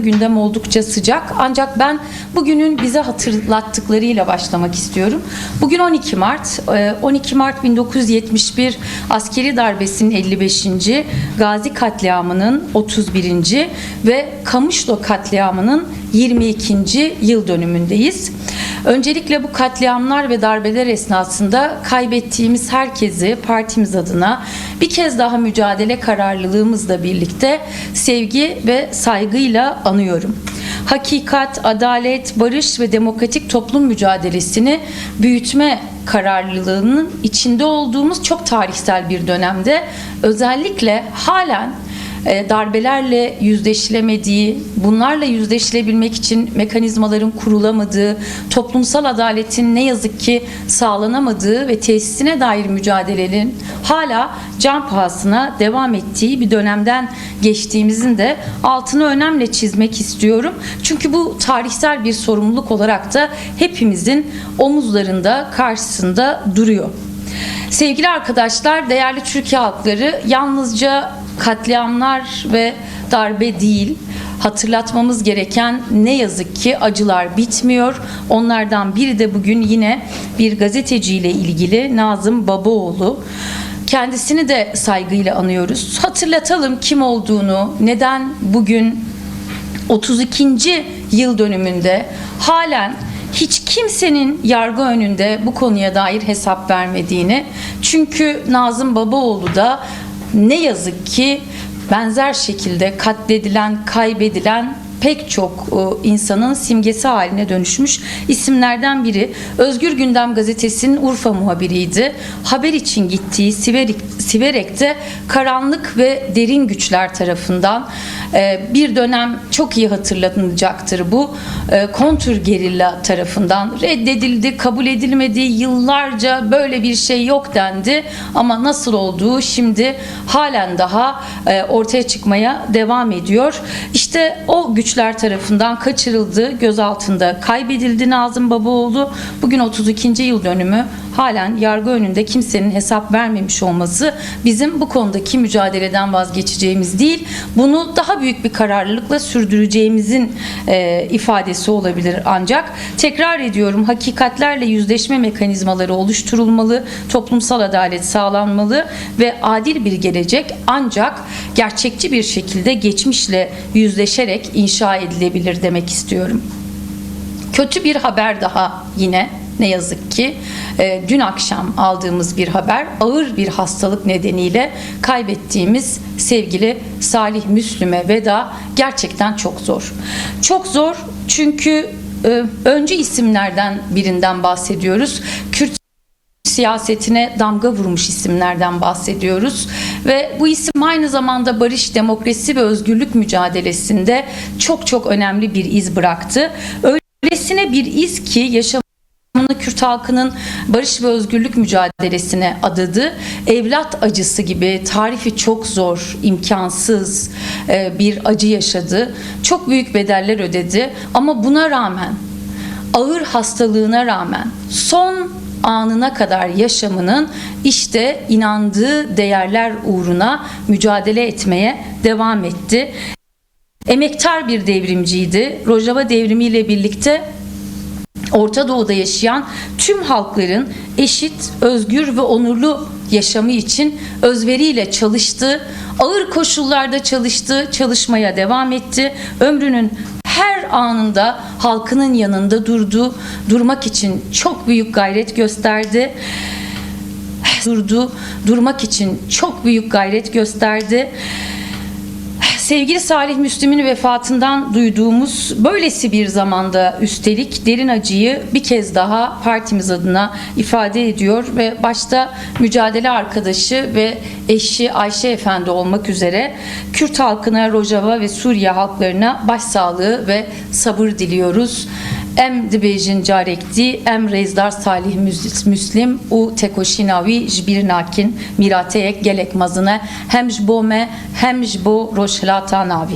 Gündem oldukça sıcak, ancak ben bugünün bize hatırlattıklarıyla başlamak istiyorum. Bugün 12 Mart. 12 Mart 1971 askeri darbesinin 55. Gazi katliamının 31. ve Kamışlo katliamının 22. yıl dönümündeyiz. Öncelikle bu katliamlar ve darbeler esnasında kaybettiğimiz herkesi partimiz adına bir kez daha mücadele kararlılığımızla birlikte sevgi ve saygıyla anıyorum. Hakikat, adalet, barış ve demokratik toplum mücadelesini büyütme kararlılığının içinde olduğumuz çok tarihsel bir dönemde özellikle halen darbelerle yüzleşilemediği, bunlarla yüzleşilebilmek için mekanizmaların kurulamadığı, toplumsal adaletin ne yazık ki sağlanamadığı ve tesisine dair mücadelelerin hala can pahasına devam ettiği bir dönemden geçtiğimizin de altını önemli çizmek istiyorum. Çünkü bu tarihsel bir sorumluluk olarak da hepimizin omuzlarında, karşısında duruyor. Sevgili arkadaşlar, değerli Türkiye halkları, yalnızca katliamlar ve darbe değil, hatırlatmamız gereken ne yazık ki acılar bitmiyor. Onlardan biri de bugün yine bir gazeteciyle ilgili, Nazım Babaoğlu. Kendisini de saygıyla anıyoruz. Hatırlatalım kim olduğunu, neden bugün 32. yıl dönümünde halen hiç kimsenin yargı önünde bu konuya dair hesap vermediğini. Çünkü Nazım Babaoğlu da ne yazık ki benzer şekilde katledilen, kaybedilen pek çok insanın simgesi haline dönüşmüş isimlerden biri. Özgür Gündem gazetesinin Urfa muhabiriydi. Haber için gittiği Siverek'te karanlık ve derin güçler tarafından bir dönem çok iyi hatırlanacaktır bu. Kontrgerilla tarafından reddedildi, kabul edilmedi. Yıllarca böyle bir şey yok dendi. Ama nasıl olduğu şimdi halen daha ortaya çıkmaya devam ediyor. İşte o güçler tarafından kaçırıldı, gözaltında kaybedildi Nazım Babaoğlu. Bugün 32. yıl dönümü, halen yargı önünde kimsenin hesap vermemiş olması bizim bu konudaki mücadeleden vazgeçeceğimiz değil, bunu daha büyük bir kararlılıkla sürdüreceğimizin ifadesi olabilir. Ancak tekrar ediyorum, hakikatlerle yüzleşme mekanizmaları oluşturulmalı, toplumsal adalet sağlanmalı ve adil bir gelecek ancak gerçekçi bir şekilde geçmişle yüzleşerek inşa edilebilir demek istiyorum. Kötü bir haber daha yine. Ne yazık ki dün akşam aldığımız bir haber, ağır bir hastalık nedeniyle kaybettiğimiz sevgili Salih Müslüm'e veda gerçekten çok zor. Çok zor çünkü öncü isimlerden birinden bahsediyoruz. Kürt siyasetine damga vurmuş isimlerden bahsediyoruz ve bu isim aynı zamanda barış, demokrasi ve özgürlük mücadelesinde çok önemli bir iz bıraktı. Öylesine bir iz ki yaşamını Kürt halkının barış ve özgürlük mücadelesine adadı. Evlat acısı gibi tarifi çok zor, imkansız bir acı yaşadı. Çok büyük bedeller ödedi ama buna rağmen, ağır hastalığına rağmen son anına kadar yaşamının işte inandığı değerler uğruna mücadele etmeye devam etti. Emektar bir devrimciydi. Rojava devrimiyle birlikte Orta Doğu'da yaşayan tüm halkların eşit, özgür ve onurlu yaşamı için özveriyle çalıştı. Ağır koşullarda çalıştı, çalışmaya devam etti. Ömrünün her anında halkının yanında durdu. Durmak için çok büyük gayret gösterdi. Durmak için çok büyük gayret gösterdi. Sevgili Salih Müslüm'ün vefatından duyduğumuz böylesi bir zamanda üstelik derin acıyı bir kez daha partimiz adına ifade ediyor ve başta mücadele arkadaşı ve eşi Ayşe Efendi olmak üzere Kürt halkına, Rojava ve Suriye halklarına başsağlığı ve sabır diliyoruz. Em dibêjin carekdî, em rêzdar Salih Müslim û tekoşînawî ji bîr nakin mîrateyek gelek mezin e hem ji bo me hem ji bo rojhilata navî.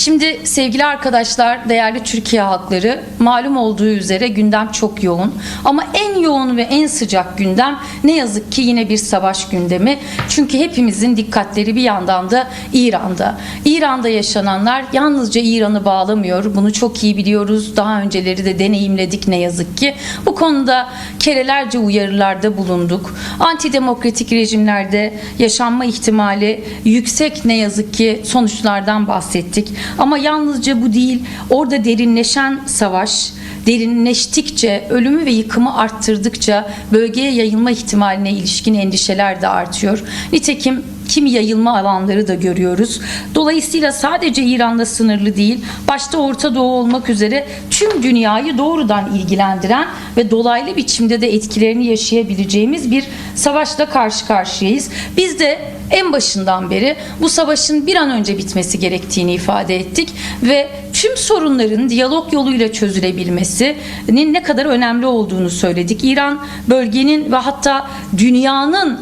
Şimdi sevgili arkadaşlar, değerli Türkiye halkları, malum olduğu üzere gündem çok yoğun. Ama en yoğun ve en sıcak gündem ne yazık ki yine bir savaş gündemi. Çünkü hepimizin dikkatleri bir yandan da İran'da. İran'da yaşananlar yalnızca İran'ı bağlamıyor. Bunu çok iyi biliyoruz. Daha önceleri de deneyimledik ne yazık ki. Bu konuda kerelerce uyarılarda bulunduk. Antidemokratik rejimlerde yaşanma ihtimali yüksek ne yazık ki sonuçlardan bahsettik. Ama yalnızca bu değil, orada derinleşen savaş, derinleştikçe, ölümü ve yıkımı arttırdıkça bölgeye yayılma ihtimaline ilişkin endişeler de artıyor. Nitekim kimi yayılma alanları da görüyoruz. Dolayısıyla sadece İran'la sınırlı değil, başta Orta Doğu olmak üzere tüm dünyayı doğrudan ilgilendiren ve dolaylı biçimde de etkilerini yaşayabileceğimiz bir savaşla karşı karşıyayız. Biz de en başından beri bu savaşın bir an önce bitmesi gerektiğini ifade ettik ve tüm sorunların diyalog yoluyla çözülebilmesinin ne kadar önemli olduğunu söyledik. İran bölgenin ve hatta dünyanın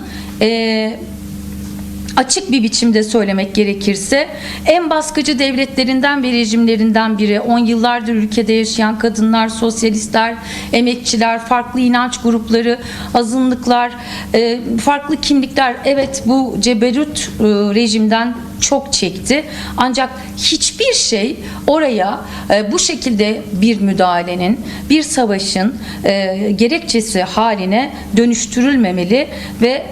açık bir biçimde söylemek gerekirse en baskıcı devletlerinden ve rejimlerinden biri. 10 yıllardır ülkede yaşayan kadınlar, sosyalistler, emekçiler, farklı inanç grupları, azınlıklar, farklı kimlikler, evet, bu ceberut rejimden çok çekti. Ancak hiçbir şey oraya bu şekilde bir müdahalenin, bir savaşın gerekçesi haline dönüştürülmemeli ve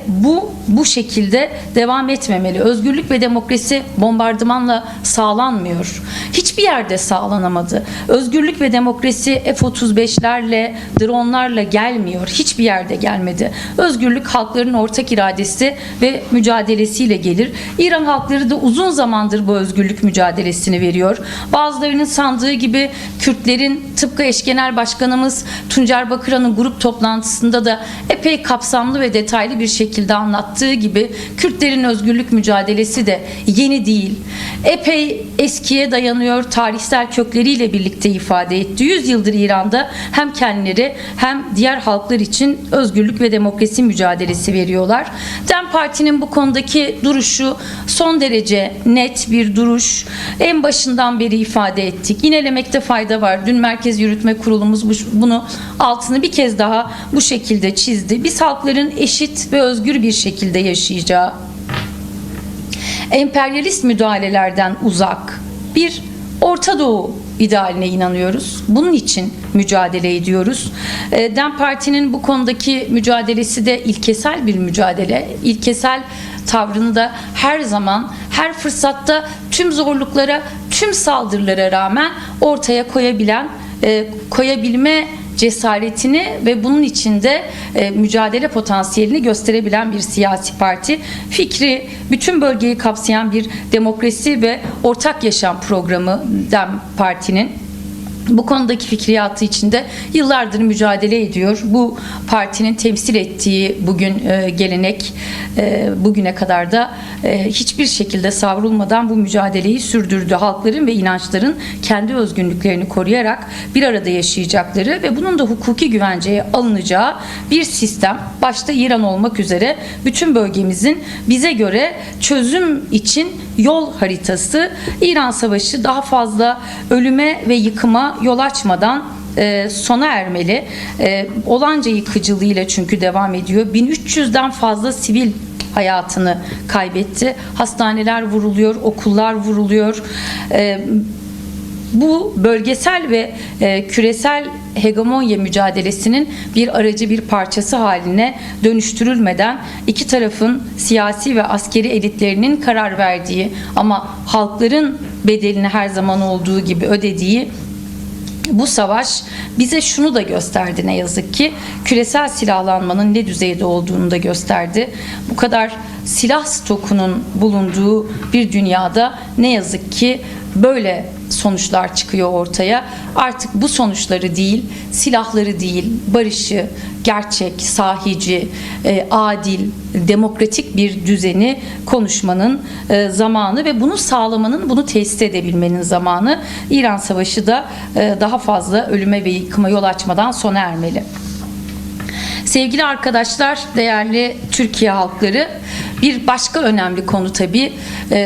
bu şekilde devam etmemeli. Özgürlük ve demokrasi bombardımanla sağlanmıyor. Hiçbir yerde sağlanamadı. Özgürlük ve demokrasi F-35'lerle, dronlarla gelmiyor. Hiçbir yerde gelmedi. Özgürlük halkların ortak iradesi ve mücadelesiyle gelir. İran halkları da uzun zamandır bu özgürlük mücadelesini veriyor. Bazılarının sandığı gibi Kürtlerin, tıpkı eş genel başkanımız Tuncer Bakıran'ın grup toplantısında da epey kapsamlı ve detaylı bir şekilde anlattığı gibi Kürtlerin özgürlük mücadelesi de yeni değil. Epey eskiye dayanıyor, tarihsel kökleriyle birlikte ifade etti. 100 yıldır İran'da hem kendileri hem diğer halklar için özgürlük ve demokrasi mücadelesi veriyorlar. DEM Parti'nin bu konudaki duruşu son derece net bir duruş. En başından beri ifade ettik. Yinelemekte fayda var. Dün Merkez Yürütme Kurulumuz bunu altını bir kez daha bu şekilde çizdi. Biz halkların eşit ve özgür bir şekilde yaşayacağı, emperyalist müdahalelerden uzak bir Orta Doğu idealine inanıyoruz. Bunun için mücadele ediyoruz. DEM Parti'nin bu konudaki mücadelesi de ilkesel bir mücadele. İlkesel tavrını da her zaman, her fırsatta tüm zorluklara, tüm saldırılara rağmen ortaya koyabilme cesaretini ve bunun içinde mücadele potansiyelini gösterebilen bir siyasi parti. Fikri bütün bölgeyi kapsayan bir demokrasi ve ortak yaşam programı DEM Parti'nin. Bu konudaki fikriyatı içinde yıllardır mücadele ediyor. Bu partinin temsil ettiği bugün gelenek bugüne kadar da hiçbir şekilde savrulmadan bu mücadeleyi sürdürdü. Halkların ve inançların kendi özgünlüklerini koruyarak bir arada yaşayacakları ve bunun da hukuki güvenceye alınacağı bir sistem, başta İran olmak üzere bütün bölgemizin bize göre çözüm için yol haritası. İran Savaşı daha fazla ölüme ve yıkıma yol açmadan sona ermeli. Olanca yıkıcılığıyla çünkü devam ediyor. 1300'den fazla sivil hayatını kaybetti. Hastaneler vuruluyor, okullar vuruluyor. Bu bölgesel ve küresel hegemonya mücadelesinin bir aracı, bir parçası haline dönüştürülmeden iki tarafın siyasi ve askeri elitlerinin karar verdiği ama halkların bedelini her zaman olduğu gibi ödediği bu savaş bize şunu da gösterdi ne yazık ki, küresel silahlanmanın ne düzeyde olduğunu da gösterdi. Bu kadar silah stokunun bulunduğu bir dünyada ne yazık ki böyle sonuçlar çıkıyor ortaya. Artık bu sonuçları değil, silahları değil, barışı, gerçek, sahici, adil, demokratik bir düzeni konuşmanın zamanı ve bunu sağlamanın, bunu tesis edebilmenin zamanı. İran Savaşı da daha fazla ölüme ve yıkıma yol açmadan sona ermeli. Sevgili arkadaşlar, değerli Türkiye halkları, Bir başka önemli konu tabii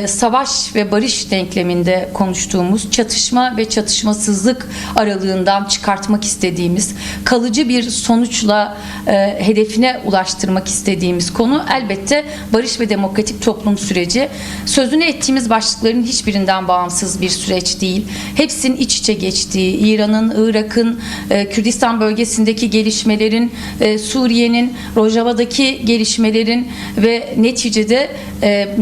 savaş ve barış denkleminde konuştuğumuz, çatışma ve çatışmasızlık aralığından çıkartmak istediğimiz, kalıcı bir sonuçla hedefine ulaştırmak istediğimiz konu elbette barış ve demokratik toplum süreci. Sözünü ettiğimiz başlıkların hiçbirinden bağımsız bir süreç değil. Hepsinin iç içe geçtiği, İran'ın, Irak'ın, Kürdistan bölgesindeki gelişmelerin, Suriye'nin, Rojava'daki gelişmelerin ve neticede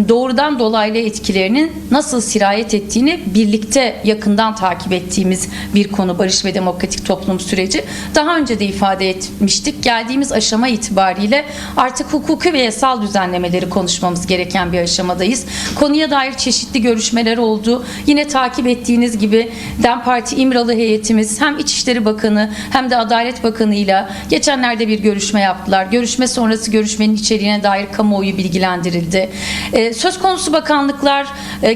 doğrudan dolaylı etkilerinin nasıl sirayet ettiğini birlikte yakından takip ettiğimiz bir konu barış ve demokratik toplum süreci. Daha önce de ifade etmiştik. Geldiğimiz aşama itibariyle artık hukuki ve yasal düzenlemeleri konuşmamız gereken bir aşamadayız. Konuya dair çeşitli görüşmeler oldu. Yine takip ettiğiniz gibi DEM Parti İmralı heyetimiz hem İçişleri Bakanı hem de Adalet Bakanı ile geçenlerde bir görüşme yaptılar. Görüşme sonrası görüşmenin içeriğine dair kamuoyu bilgilendirildi. Söz konusu bakanlıklar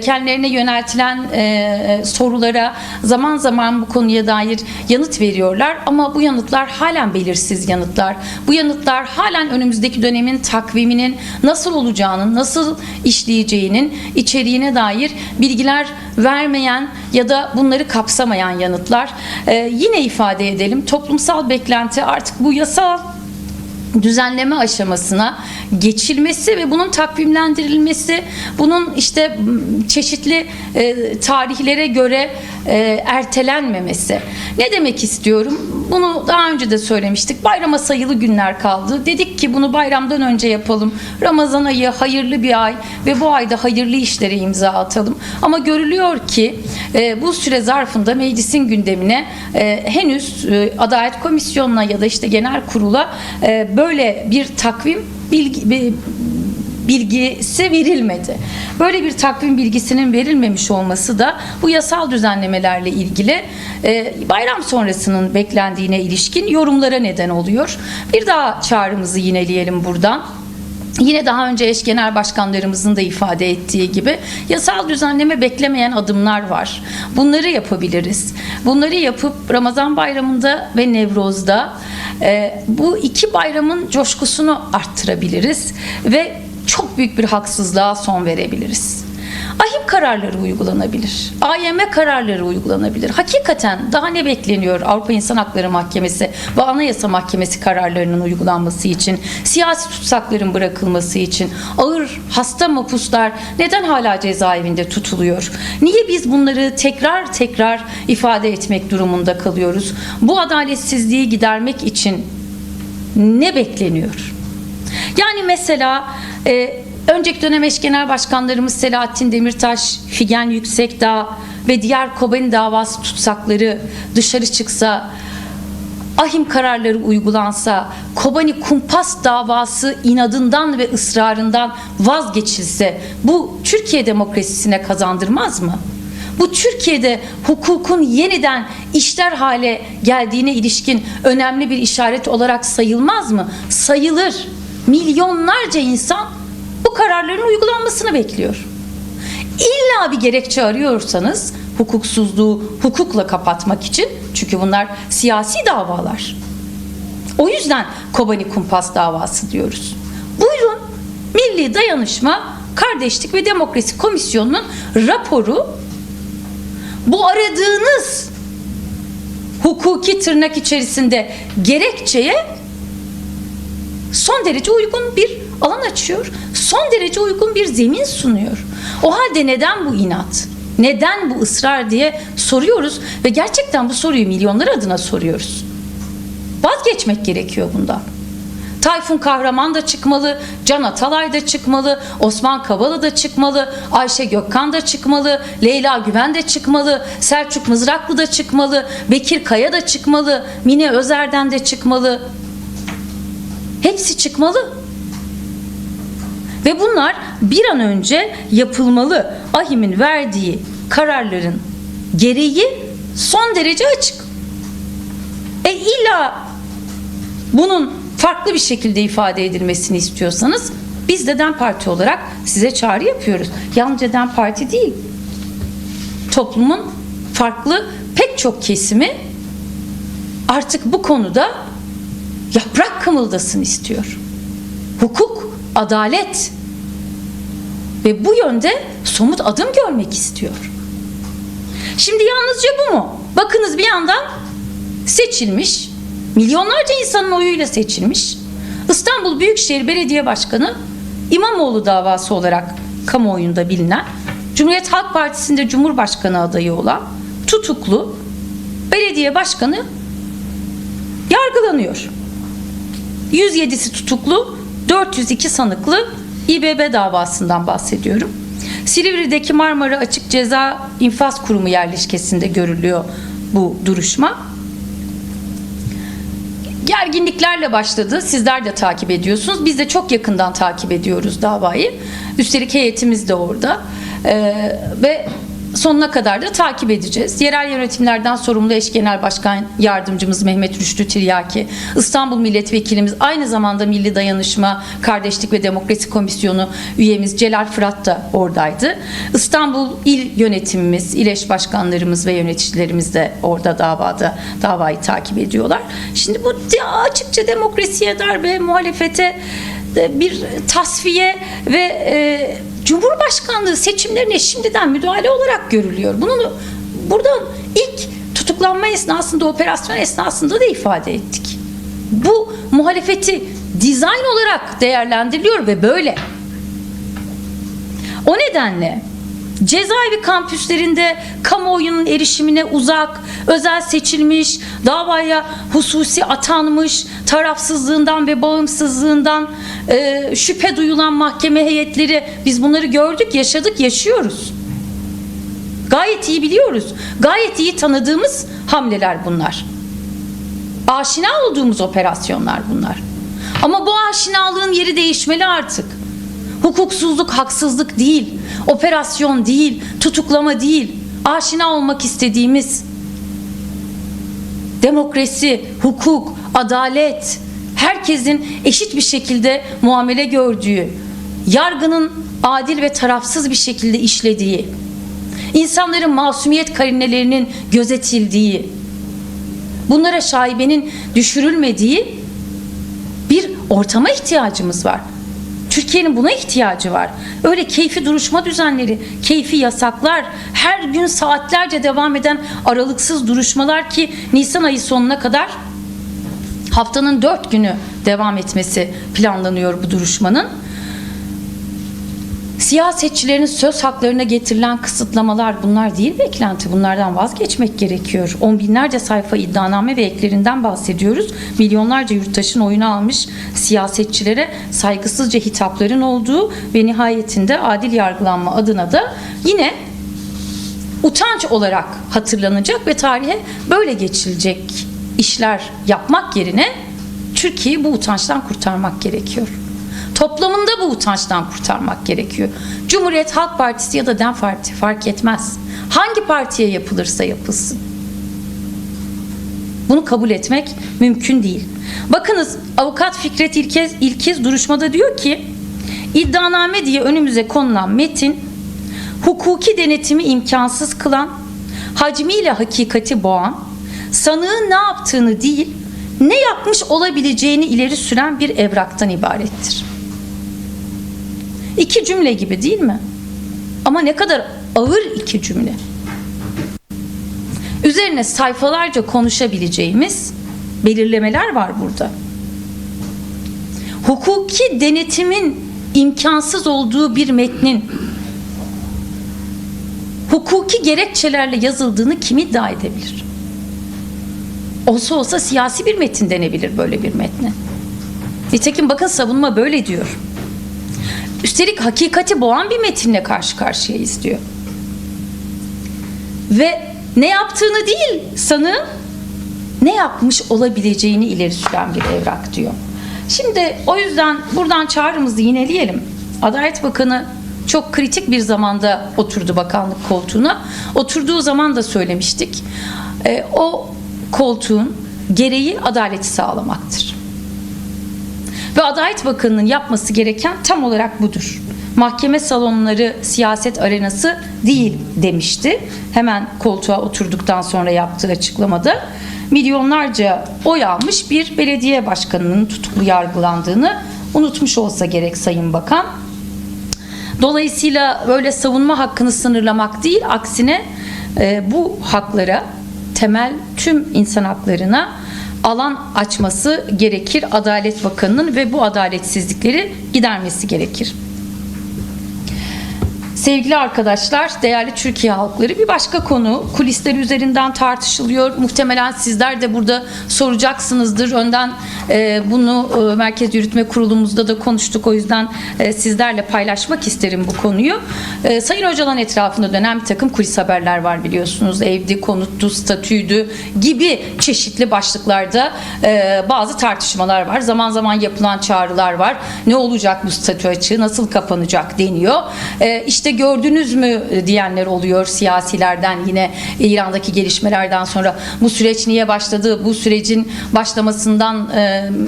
kendilerine yöneltilen sorulara zaman zaman bu konuya dair yanıt veriyorlar ama bu yanıtlar halen belirsiz yanıtlar. Bu yanıtlar halen önümüzdeki dönemin takviminin nasıl olacağının, nasıl işleyeceğinin içeriğine dair bilgiler vermeyen ya da bunları kapsamayan yanıtlar. Yine ifade edelim, toplumsal beklenti artık bu yasal düzenleme aşamasına geçilmesi ve bunun takvimlendirilmesi, bunun işte çeşitli tarihlere göre ertelenmemesi. Ne demek istiyorum? Bunu daha önce de söylemiştik. Bayrama sayılı günler kaldı. Dedik ki bunu bayramdan önce yapalım. Ramazan ayı hayırlı bir ay ve bu ayda hayırlı işlere imza atalım. Ama görülüyor ki bu süre zarfında meclisin gündemine henüz Adalet Komisyonu'na ya da işte genel kurula böyle bir takvim bilgisi verilmedi. Böyle bir takvim bilgisinin verilmemiş olması da bu yasal düzenlemelerle ilgili bayram sonrasının beklendiğine ilişkin yorumlara neden oluyor. Bir daha çağrımızı yineleyelim buradan. Yine daha önce eş genel başkanlarımızın da ifade ettiği gibi yasal düzenleme beklemeyen adımlar var. Bunları yapabiliriz. Bunları yapıp Ramazan bayramında ve Nevroz'da bu iki bayramın coşkusunu arttırabiliriz ve çok büyük bir haksızlığa son verebiliriz. Ahim kararları uygulanabilir. AYM kararları uygulanabilir. Hakikaten daha ne bekleniyor Avrupa İnsan Hakları Mahkemesi ve Anayasa Mahkemesi kararlarının uygulanması için, siyasi tutsakların bırakılması için, ağır hasta mahpuslar neden hala cezaevinde tutuluyor? Niye biz bunları tekrar tekrar ifade etmek durumunda kalıyoruz? Bu adaletsizliği gidermek için ne bekleniyor? Yani mesela önceki dönem eş genel başkanlarımız Selahattin Demirtaş, Figen Yüksekdağ ve diğer Kobani davası tutsakları dışarı çıksa, ahim kararları uygulansa, Kobani kumpas davası inadından ve ısrarından vazgeçilse bu Türkiye demokrasisine kazandırmaz mı? Bu Türkiye'de hukukun yeniden işler hale geldiğine ilişkin önemli bir işaret olarak sayılmaz mı? Sayılır. Milyonlarca insan bu kararların uygulanmasını bekliyor. İlla bir gerekçe arıyorsanız hukuksuzluğu hukukla kapatmak için, çünkü bunlar siyasi davalar. O yüzden Kobani kumpas davası diyoruz. Buyurun, Milli Dayanışma, Kardeşlik ve Demokrasi Komisyonu'nun raporu bu aradığınız hukuki tırnak içerisinde gerekçeye son derece uygun bir alan açıyor. Son derece uygun bir zemin sunuyor. O halde neden bu inat? Neden bu ısrar diye soruyoruz ve gerçekten bu soruyu milyonlar adına soruyoruz. Vazgeçmek gerekiyor bundan. Tayfun Kahraman da çıkmalı, Can Atalay da çıkmalı, Osman Kavala da çıkmalı, Ayşe Gökkan da çıkmalı, Leyla Güven de çıkmalı, Selçuk Mızraklı da çıkmalı, Bekir Kaya da çıkmalı, Mine Özer'den de çıkmalı. Hepsi çıkmalı. Ve bunlar bir an önce yapılmalı. AİHM'in verdiği kararların gereği son derece açık. İlla bunun farklı bir şekilde ifade edilmesini istiyorsanız biz de DEM Parti olarak size çağrı yapıyoruz. Yalnızca DEM Parti değil, toplumun farklı pek çok kesimi artık bu konuda yaprak kımıldasın istiyor. Hukuk, adalet ve bu yönde somut adım görmek istiyor. Şimdi yalnızca bu mu? Bakınız, bir yandan seçilmiş, milyonlarca insanın oyuyla seçilmiş İstanbul Büyükşehir Belediye Başkanı İmamoğlu davası olarak kamuoyunda bilinen, Cumhuriyet Halk Partisi'nde Cumhurbaşkanı adayı olan tutuklu belediye başkanı yargılanıyor. 107'si tutuklu, 402 sanıklı İBB davasından bahsediyorum. Silivri'deki Marmara Açık Ceza İnfaz Kurumu yerleşkesinde görülüyor bu duruşma. Gerginliklerle başladı. Sizler de takip ediyorsunuz. Biz de çok yakından takip ediyoruz davayı. Üstelik heyetimiz de orada. Ve sonuna kadar da takip edeceğiz. Yerel yönetimlerden sorumlu eş genel başkan yardımcımız Mehmet Rüştü Tiryaki, İstanbul Milletvekilimiz, aynı zamanda Milli Dayanışma, Kardeşlik ve Demokrasi Komisyonu üyemiz Celal Fırat da oradaydı. İstanbul İl Yönetimimiz, İl eş başkanlarımız ve yöneticilerimiz de orada davayı takip ediyorlar. Şimdi bu açıkça demokrasiye darbe, muhalefete bir tasfiye ve Cumhurbaşkanlığı seçimlerine şimdiden müdahale olarak görülüyor. Bunu buradan ilk tutuklanma esnasında, operasyon esnasında da ifade ettik. Bu muhalefeti dizayn olarak değerlendiriliyor ve böyle. O nedenle cezaevi kampüslerinde kamuoyunun erişimine uzak, özel seçilmiş, davaya hususi atanmış, tarafsızlığından ve bağımsızlığından şüphe duyulan mahkeme heyetleri, biz bunları gördük, yaşadık, yaşıyoruz. Gayet iyi biliyoruz. Gayet iyi tanıdığımız hamleler bunlar. Aşina olduğumuz operasyonlar bunlar. Ama bu aşinalığın yeri değişmeli artık. Hukuksuzluk, haksızlık değil, operasyon değil, tutuklama değil, aşina olmak istediğimiz demokrasi, hukuk, adalet, herkesin eşit bir şekilde muamele gördüğü, yargının adil ve tarafsız bir şekilde işlediği, insanların masumiyet karinelerinin gözetildiği, bunlara şaibenin düşürülmediği bir ortama ihtiyacımız var. Türkiye'nin buna ihtiyacı var. Öyle keyfi duruşma düzenleri, keyfi yasaklar, her gün saatlerce devam eden aralıksız duruşmalar ki Nisan ayı sonuna kadar haftanın 4 günü devam etmesi planlanıyor bu duruşmanın. Siyasetçilerin söz haklarına getirilen kısıtlamalar bunlar değil beklenti. Bunlardan vazgeçmek gerekiyor. On binlerce sayfa iddianame ve eklerinden bahsediyoruz. Milyonlarca yurttaşın oyunu almış siyasetçilere saygısızca hitapların olduğu ve nihayetinde adil yargılanma adına da yine utanç olarak hatırlanacak ve tarihe böyle geçilecek işler yapmak yerine Türkiye'yi bu utançtan kurtarmak gerekiyor. Toplamında bu utançtan kurtarmak gerekiyor. Cumhuriyet Halk Partisi ya da DEM Parti fark etmez. Hangi partiye yapılırsa yapılsın. Bunu kabul etmek mümkün değil. Bakınız, avukat Fikret İlkiz duruşmada diyor ki, iddianame diye önümüze konulan metin hukuki denetimi imkansız kılan, hacmiyle hakikati boğan, sanığın ne yaptığını değil, ne yapmış olabileceğini ileri süren bir evraktan ibarettir. 2 cümle gibi değil mi? Ama ne kadar ağır 2 cümle. Üzerine sayfalarca konuşabileceğimiz belirlemeler var burada. Hukuki denetimin imkansız olduğu bir metnin hukuki gerekçelerle yazıldığını kim iddia edebilir? Olsa olsa siyasi bir metin denebilir böyle bir metne. Nitekim bakın savunma böyle diyor. Üstelik hakikati boğan bir metinle karşı karşıyayız diyor. Ve ne yaptığını değil, sanığın ne yapmış olabileceğini ileri süren bir evrak diyor. Şimdi o yüzden buradan çağrımızı yineleyelim. Adalet Bakanı çok kritik bir zamanda oturdu bakanlık koltuğuna. Oturduğu zaman da söylemiştik. O koltuğun gereği adaleti sağlamaktır. Ve Adalet Bakanı'nın yapması gereken tam olarak budur. Mahkeme salonları siyaset arenası değil demişti. Hemen koltuğa oturduktan sonra yaptığı açıklamada milyonlarca oy almış bir belediye başkanının tutuklu yargılandığını unutmuş olsa gerek Sayın Bakan. Dolayısıyla böyle savunma hakkını sınırlamak değil, aksine bu haklara, temel tüm insan haklarına alan açması gerekir Adalet Bakanı'nın ve bu adaletsizlikleri gidermesi gerekir. Sevgili arkadaşlar, değerli Türkiye halkları, bir başka konu kulisler üzerinden tartışılıyor. Muhtemelen sizler de burada soracaksınızdır. Önden bunu Merkez Yürütme Kurulumuzda da konuştuk. O yüzden sizlerle paylaşmak isterim bu konuyu. Sayın Öcalan etrafında dönen bir takım kulis haberler var biliyorsunuz. Evdi, konuttu, statüydü gibi çeşitli başlıklarda bazı tartışmalar var. Zaman zaman yapılan çağrılar var. Ne olacak bu statü açığı, nasıl kapanacak deniyor. İşte gördünüz mü diyenler oluyor siyasilerden, yine İran'daki gelişmelerden sonra bu süreç niye başladı, bu sürecin başlamasından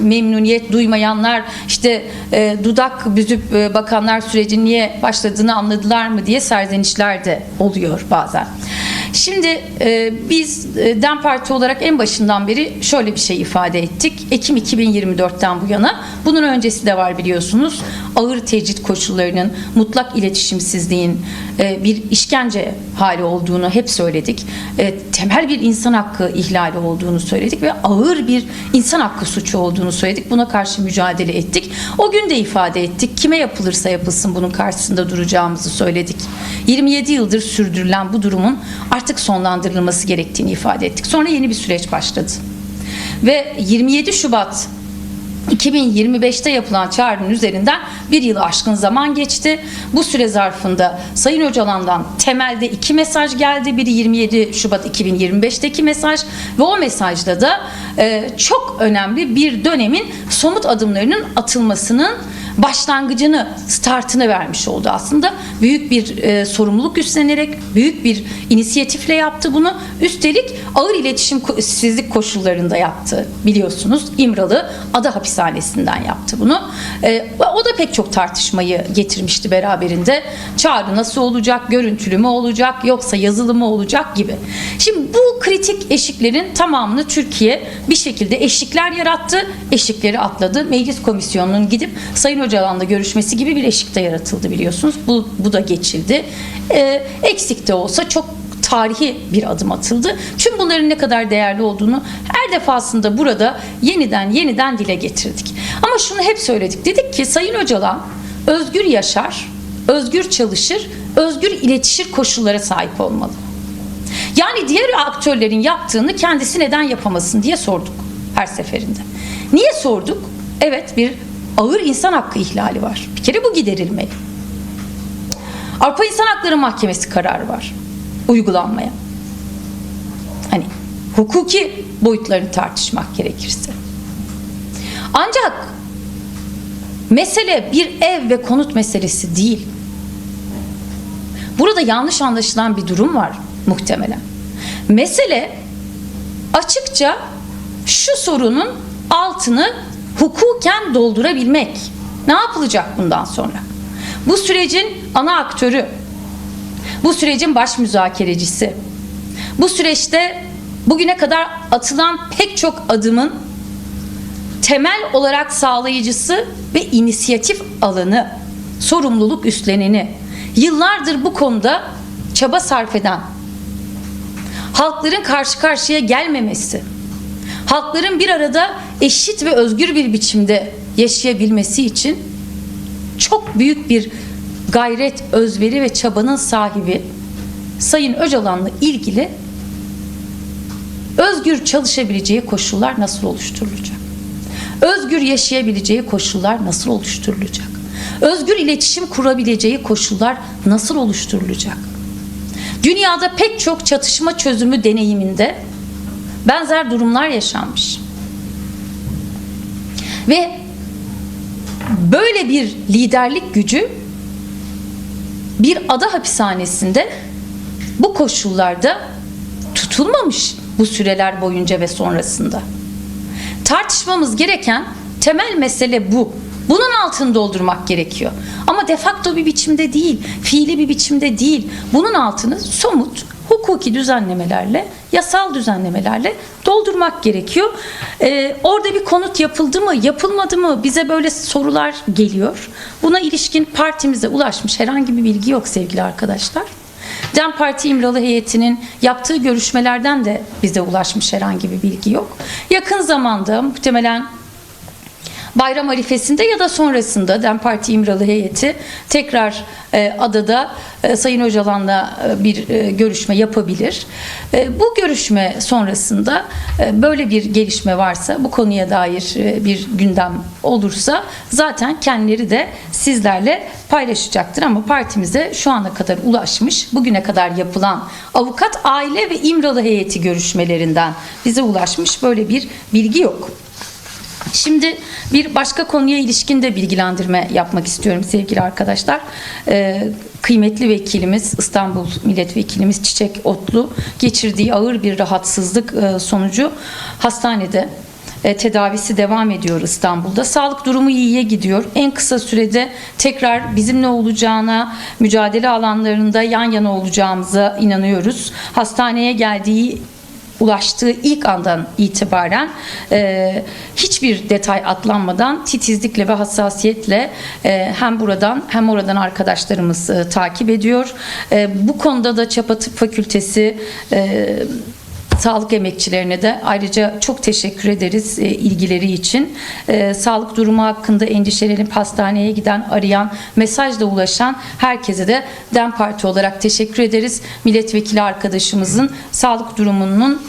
memnuniyet duymayanlar, işte dudak büzüp bakanlar sürecin niye başladığını anladılar mı diye serzenişler de oluyor bazen. Şimdi biz DEM Parti olarak en başından beri şöyle bir şey ifade ettik. Ekim 2024'ten bu yana, bunun öncesi de var biliyorsunuz, ağır tecrit koşullarının, mutlak iletişimsizliğin bir işkence hali olduğunu hep söyledik. Temel bir insan hakkı ihlali olduğunu söyledik ve ağır bir insan hakkı suçu olduğunu söyledik. Buna karşı mücadele ettik. O gün de ifade ettik. Kime yapılırsa yapılsın bunun karşısında duracağımızı söyledik. 27 yıldır sürdürülen bu durumun artık sonlandırılması gerektiğini ifade ettik. Sonra yeni bir süreç başladı. Ve 27 Şubat 2025'te yapılan çağrının üzerinden bir yılı aşkın zaman geçti. Bu süre zarfında Sayın Öcalan'dan temelde 2 mesaj geldi. Biri 27 Şubat 2025'teki mesaj ve o mesajda da çok önemli bir dönemin somut adımlarının atılmasının başlangıcını, startını vermiş oldu aslında. Büyük bir sorumluluk üstlenerek, büyük bir inisiyatifle yaptı bunu. Üstelik ağır iletişimsizlik koşullarında yaptı. Biliyorsunuz İmralı Ada Hapishanesi'nden yaptı bunu. O da pek çok tartışmayı getirmişti beraberinde. Çağrı nasıl olacak, görüntülü mü olacak, yoksa yazılı mı olacak gibi. Şimdi bu kritik eşiklerin tamamını Türkiye bir şekilde eşikler yarattı, eşikleri atladı. Meclis Komisyonu'nun gidip Sayın Öcalan'la görüşmesi gibi bir eşik de yaratıldı biliyorsunuz. Bu da geçildi. Eksik de olsa çok tarihi bir adım atıldı. Tüm bunların ne kadar değerli olduğunu her defasında burada yeniden dile getirdik. Ama şunu hep söyledik. Dedik ki Sayın Öcalan özgür yaşar, özgür çalışır, özgür iletişir koşullara sahip olmalı. Yani diğer aktörlerin yaptığını kendisi neden yapamasın diye sorduk her seferinde. Niye sorduk? Evet, bir ağır insan hakkı ihlali var. Bir kere bu giderilmeli. Avrupa İnsan Hakları Mahkemesi kararı var uygulanmaya. Hani hukuki boyutlarını tartışmak gerekirse. Ancak mesele bir ev ve konut meselesi değil. Burada yanlış anlaşılan bir durum var muhtemelen. Mesele açıkça şu sorunun altını hukuken doldurabilmek. Ne yapılacak bundan sonra? Bu sürecin ana aktörü, bu sürecin baş müzakerecisi, bu süreçte bugüne kadar atılan pek çok adımın temel olarak sağlayıcısı ve inisiyatif alanı, sorumluluk üstleneni, yıllardır bu konuda çaba sarf eden, halkların karşı karşıya gelmemesi, halkların bir arada eşit ve özgür bir biçimde yaşayabilmesi için çok büyük bir gayret, özveri ve çabanın sahibi Sayın Öcalan'la ilgili özgür çalışabileceği koşullar nasıl oluşturulacak? Özgür yaşayabileceği koşullar nasıl oluşturulacak? Özgür iletişim kurabileceği koşullar nasıl oluşturulacak? Dünyada pek çok çatışma çözümü deneyiminde benzer durumlar yaşanmış. Ve böyle bir liderlik gücü bir ada hapishanesinde bu koşullarda tutulmamış bu süreler boyunca ve sonrasında. Tartışmamız gereken temel mesele bu. Bunun altını doldurmak gerekiyor. Ama de facto bir biçimde değil, fiili bir biçimde değil. Bunun altını somut, hukuki düzenlemelerle, yasal düzenlemelerle doldurmak gerekiyor. Orada bir konut yapıldı mı, yapılmadı mı? Bize böyle sorular geliyor. Buna ilişkin partimize ulaşmış herhangi bir bilgi yok sevgili arkadaşlar. DEM Parti İmralı heyetinin yaptığı görüşmelerden de bize ulaşmış herhangi bir bilgi yok. Yakın zamanda muhtemelen bayram arifesinde ya da sonrasında DEM Parti İmralı heyeti tekrar adada Sayın Öcalan'la bir görüşme yapabilir. Bu görüşme sonrasında böyle bir gelişme varsa, bu konuya dair bir gündem olursa zaten kendileri de sizlerle paylaşacaktır. Ama partimize şu ana kadar ulaşmış, bugüne kadar yapılan avukat, aile ve İmralı heyeti görüşmelerinden bize ulaşmış böyle bir bilgi yok. Şimdi bir başka konuya ilişkin de bilgilendirme yapmak istiyorum sevgili arkadaşlar. Kıymetli vekilimiz, İstanbul Milletvekilimiz Çiçek Otlu geçirdiği ağır bir rahatsızlık sonucu hastanede tedavisi devam ediyor İstanbul'da. Sağlık durumu iyiye gidiyor. En kısa sürede tekrar bizimle olacağına, mücadele alanlarında yan yana olacağımıza inanıyoruz. Hastaneye ulaştığı ilk andan itibaren hiçbir detay atlanmadan titizlikle ve hassasiyetle hem buradan hem oradan arkadaşlarımız takip ediyor. Bu konuda da Çapa Tıp Fakültesi sağlık emekçilerine de ayrıca çok teşekkür ederiz ilgileri için. Sağlık durumu hakkında endişelenip hastaneye giden, arayan, mesajla ulaşan herkese de DEM Parti olarak teşekkür ederiz. Milletvekili arkadaşımızın sağlık durumunun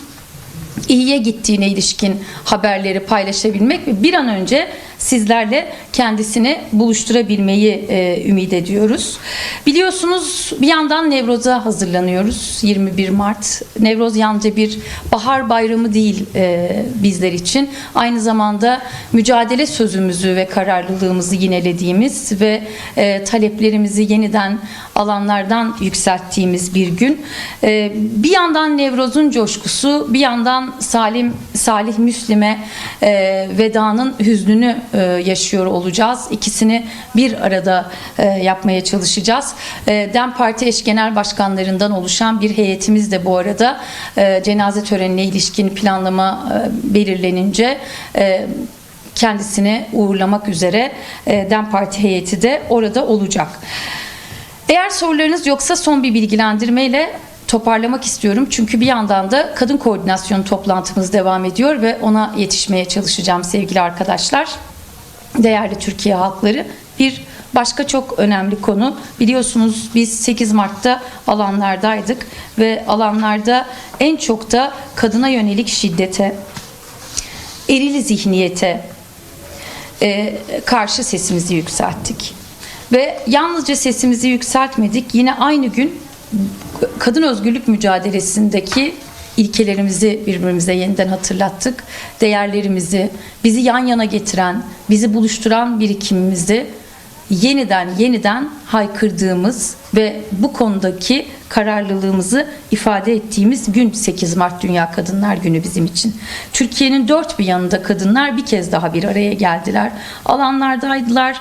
iyiye gittiğine ilişkin haberleri paylaşabilmek ve bir an önce sizlerle kendisini buluşturabilmeyi ümit ediyoruz. Biliyorsunuz bir yandan Nevroz'a hazırlanıyoruz. 21 Mart. Nevroz yalnızca bir bahar bayramı değil bizler için. Aynı zamanda mücadele sözümüzü ve kararlılığımızı yinelediğimiz ve taleplerimizi yeniden alanlardan yükselttiğimiz bir gün. Bir yandan Nevroz'un coşkusu, bir yandan Salih Müslim'e vedanın hüznünü yaşıyor olacağız. İkisini bir arada yapmaya çalışacağız. DEM Parti eş genel başkanlarından oluşan bir heyetimiz de bu arada cenaze törenine ilişkin planlama belirlenince kendisini uğurlamak üzere DEM Parti heyeti de orada olacak. Eğer sorularınız yoksa son bir bilgilendirmeyle toparlamak istiyorum. Çünkü bir yandan da kadın koordinasyonu toplantımız devam ediyor ve ona yetişmeye çalışacağım sevgili arkadaşlar. Değerli Türkiye halkları, bir başka çok önemli konu, biliyorsunuz biz 8 Mart'ta alanlardaydık ve alanlarda en çok da kadına yönelik şiddete, eril zihniyete karşı sesimizi yükselttik. Ve yalnızca sesimizi yükseltmedik, yine aynı gün kadın özgürlük mücadelesindeki ilkelerimizi birbirimize yeniden hatırlattık. Değerlerimizi, bizi yan yana getiren, bizi buluşturan birikimimizi yeniden haykırdığımız ve bu konudaki kararlılığımızı ifade ettiğimiz gün 8 Mart Dünya Kadınlar Günü bizim için. Türkiye'nin dört bir yanında kadınlar bir kez daha bir araya geldiler. Alanlardaydılar.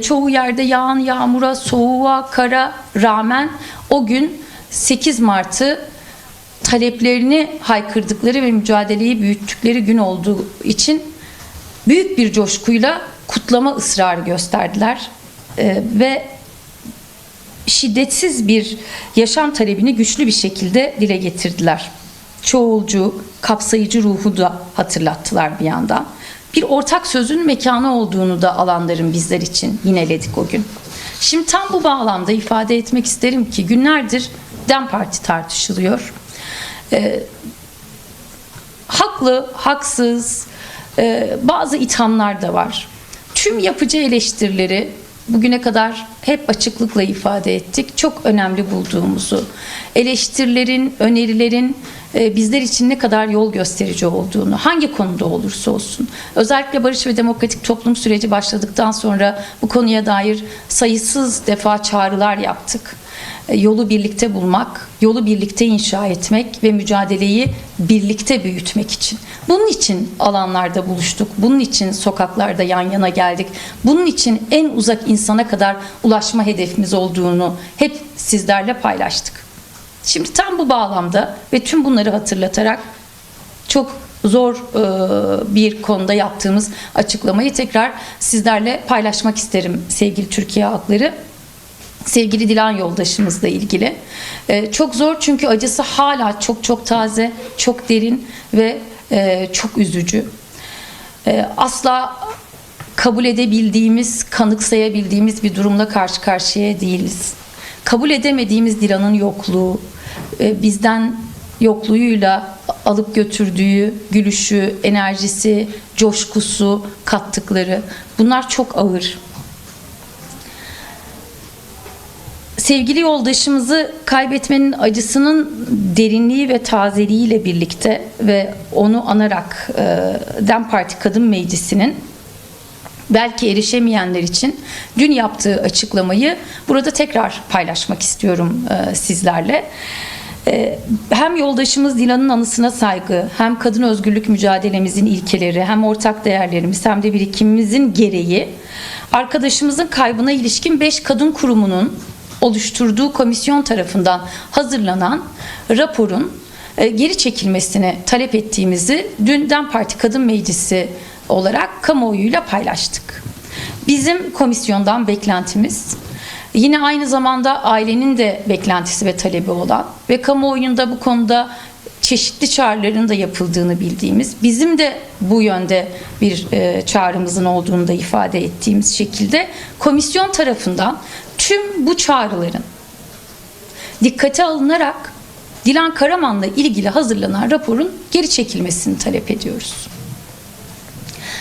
Çoğu yerde yağan yağmura, soğuğa, kara rağmen o gün 8 Mart'ı taleplerini haykırdıkları ve mücadeleyi büyüttükleri gün olduğu için büyük bir coşkuyla kutlama ısrarı gösterdiler ve şiddetsiz bir yaşam talebini güçlü bir şekilde dile getirdiler. Çoğulcu, kapsayıcı ruhu da hatırlattılar bir yandan. Bir ortak sözün mekanı olduğunu da alanların bizler için yineledik o gün. Şimdi tam bu bağlamda ifade etmek isterim ki günlerdir DEM Parti tartışılıyor. Haklı, haksız, bazı ithamlar da var. Tüm yapıcı eleştirileri bugüne kadar hep açıklıkla ifade ettik. Çok önemli bulduğumuzu, eleştirilerin, önerilerin bizler için ne kadar yol gösterici olduğunu, hangi konuda olursa olsun. Özellikle barış ve demokratik toplum süreci başladıktan sonra bu konuya dair sayısız defa çağrılar yaptık. Yolu birlikte bulmak, yolu birlikte inşa etmek ve mücadeleyi birlikte büyütmek için. Bunun için alanlarda buluştuk, bunun için sokaklarda yan yana geldik, bunun için en uzak insana kadar ulaşma hedefimiz olduğunu hep sizlerle paylaştık. Şimdi tam bu bağlamda ve tüm bunları hatırlatarak çok zor bir konuda yaptığımız açıklamayı tekrar sizlerle paylaşmak isterim sevgili Türkiye halkları. Sevgili Dilan yoldaşımızla ilgili. Çok zor çünkü acısı hala çok taze, çok derin ve çok üzücü. Asla kabul edebildiğimiz, kanıksayabildiğimiz bir durumla karşı karşıya değiliz. Kabul edemediğimiz Dilan'ın yokluğu, bizden yokluğuyla alıp götürdüğü gülüşü, enerjisi, coşkusu, kattıkları, bunlar çok ağır. Sevgili yoldaşımızı kaybetmenin acısının derinliği ve tazeliğiyle birlikte ve onu anarak DEM Parti Kadın Meclisi'nin belki erişemeyenler için dün yaptığı açıklamayı burada tekrar paylaşmak istiyorum sizlerle. Hem yoldaşımız Dilan'ın anısına saygı, hem kadın özgürlük mücadelemizin ilkeleri, hem ortak değerlerimiz, hem de birikimimizin gereği arkadaşımızın kaybına ilişkin 5 kadın kurumunun oluşturduğu komisyon tarafından hazırlanan raporun geri çekilmesini talep ettiğimizi dün DEM Parti Kadın Meclisi olarak kamuoyuyla paylaştık. Bizim komisyondan beklentimiz, yine aynı zamanda ailenin de beklentisi ve talebi olan ve kamuoyunda bu konuda çeşitli çağrıların da yapıldığını bildiğimiz, bizim de bu yönde bir çağrımızın olduğunu da ifade ettiğimiz şekilde komisyon tarafından tüm bu çağrıların dikkate alınarak Dilan Karaman'la ilgili hazırlanan raporun geri çekilmesini talep ediyoruz.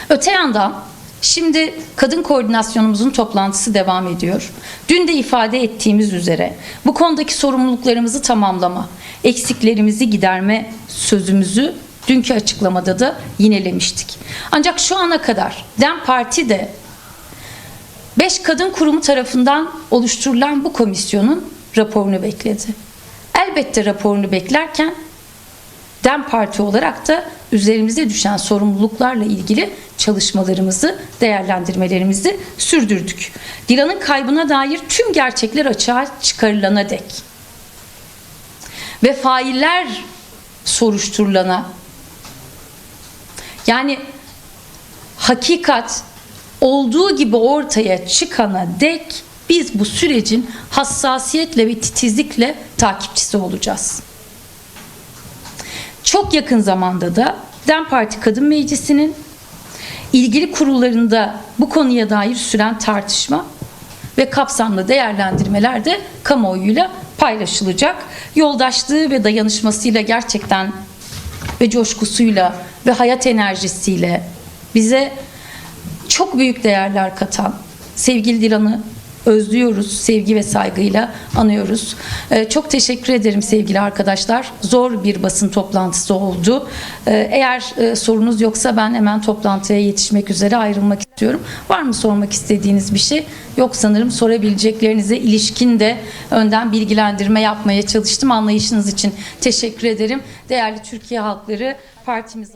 Öte yandan şimdi kadın koordinasyonumuzun toplantısı devam ediyor. Dün de ifade ettiğimiz üzere bu konudaki sorumluluklarımızı tamamlama, eksiklerimizi giderme sözümüzü dünkü açıklamada da yinelemiştik. Ancak şu ana kadar DEM Parti de 5 kadın kurumu tarafından oluşturulan bu komisyonun raporunu bekledi. Elbette raporunu beklerken DEM Parti olarak da üzerimize düşen sorumluluklarla ilgili çalışmalarımızı, değerlendirmelerimizi sürdürdük. Dilan'ın kaybına dair tüm gerçekler açığa çıkarılana dek ve failler soruşturulana, yani hakikat olduğu gibi ortaya çıkana dek biz bu sürecin hassasiyetle ve titizlikle takipçisi olacağız. Çok yakın zamanda da DEM Parti Kadın Meclisi'nin ilgili kurullarında bu konuya dair süren tartışma ve kapsamlı değerlendirmeler de kamuoyuyla paylaşılacak. Yoldaşlığı ve dayanışmasıyla gerçekten ve coşkusuyla ve hayat enerjisiyle bize çok büyük değerler katan sevgili Dilan'ı özlüyoruz, sevgi ve saygıyla anıyoruz. Çok teşekkür ederim sevgili arkadaşlar. Zor bir basın toplantısı oldu. Eğer sorunuz yoksa ben hemen toplantıya yetişmek üzere ayrılmak istiyorum. Var mı sormak istediğiniz bir şey? Yok sanırım. Sorabileceklerinize ilişkin de önden bilgilendirme yapmaya çalıştım. Anlayışınız için teşekkür ederim. Değerli Türkiye halkları, partimiz